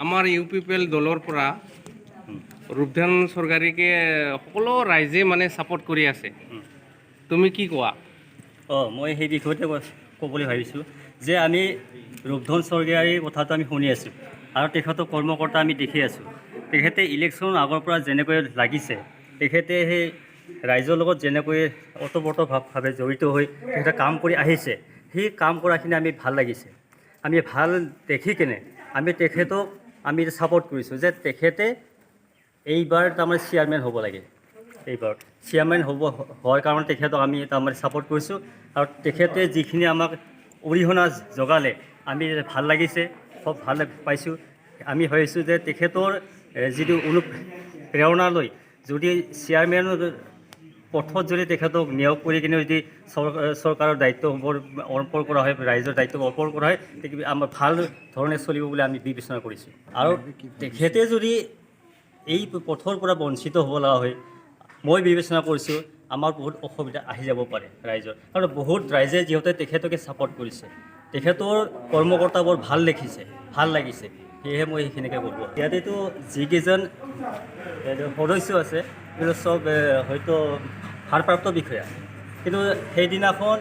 আমাৰ U P P L দলৰ পৰা ৰূপধন চৰকাৰীকে সকলো ৰাইজে মানে ছাপোৰ্ট কৰি আছে। তুমি কি কোৱা? মই সেই বিষয়তে ক'বলৈ ভাবিছোঁ যে আমি ৰূপধন চৰকাৰীৰ কথাটো আমি শুনি আছোঁ আৰু তেখেতৰ কৰ্মকৰ্তা আমি দেখি আছোঁ। তেখেতে ইলেকশ্যন আগৰ পৰা যেনেকৈ লাগিছে, তেখেতে সেই ৰাইজৰ লগত যেনেকৈ ওতঃপ্ৰোতভাৱে জড়িত হৈ তেখেতে কাম কৰি আহিছে, সেই কাম কৰাখিনি আমি ভাল লাগিছে। আমি ভাল দেখি কেনে আমি তেখেতক আমি ছাপোৰ্ট কৰিছোঁ যে তেখেতে এইবাৰ তাৰমানে চেয়াৰমেন হ'ব লাগে। এইবাৰ চেয়াৰমেন হোৱাৰ কাৰণে তেখেতক আমি তাৰমানে ছাপোৰ্ট কৰিছোঁ আৰু তেখেতে যিখিনি আমাক অৰিহণা যোগালে আমি ভাল লাগিছে, খুব ভাল পাইছোঁ। আমি ভাবিছোঁ যে তেখেতৰ যিটো অনুপ্ৰেৰণা লৈ যদি চেয়াৰমেনৰ পথত যদি তেখেতক নিয়োগ কৰি কিনে যদি চৰকাৰৰ দায়িত্ব অৰ্পণ কৰা হয়, ৰাইজৰ দায়িত্ব অৰ্পণ কৰা হয়, তেতিয়া আমাৰ ভাল ধৰণে চলিব বুলি আমি বিবেচনা কৰিছোঁ। আৰু তেখেতে যদি এই পথৰ পৰা বঞ্চিত হ'ব লগা হয়, মই বিবেচনা কৰিছোঁ আমাৰ বহুত অসুবিধা আহি যাব পাৰে ৰাইজৰ। আৰু বহুত ৰাইজে যিহেতু তেখেতকে ছাপোৰ্ট কৰিছে, তেখেতৰ কৰ্মকৰ্তাবোৰ ভাল দেখিছে, ভাল লাগিছে, সেয়েহে মই সেইখিনিকে ক'লোঁ। ইয়াতেতো যিকেইজন সদস্য আছে কিন্তু চব হয়তো ভাৰপ্ৰাপ্ত বিষয়া, কিন্তু সেইদিনাখন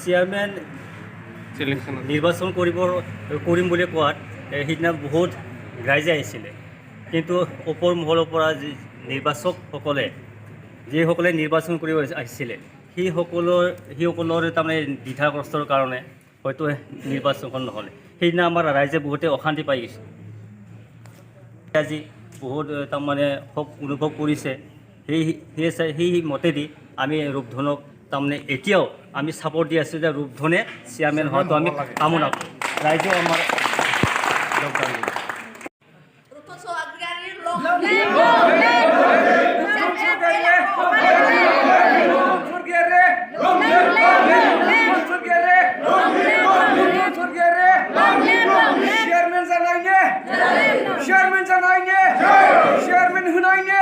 চেয়াৰমেন নিৰ্বাচন কৰিম বুলি কোৱাত সেইদিনা বহুত ৰাইজে আহিছিলে, কিন্তু ওপৰ মহলৰ পৰা যি নিৰ্বাচকসকলে যিসকলে নিৰ্বাচন কৰিব আহিছিলে সেইসকলৰ তাৰমানে দ্বিধাগ্ৰস্তৰ কাৰণে হয়তো নিৰ্বাচনখন নহ'লে। সেইদিনা আমাৰ ৰাইজে বহুতে অশান্তি পাই গৈছে। আজি বহুত তাৰমানে শোক অনুভৱ কৰিছে। সেই মতেদি আমি ৰূপধনক তাৰমানে এতিয়াও আমি ছাপোৰ্ট দি আছোঁ যে ৰূপধনে চেয়াৰমেন হোৱাটো আমি কামনা কৰোঁ। ৰাইজেও আমাৰ চেয়াৰম্যান হোনাইনে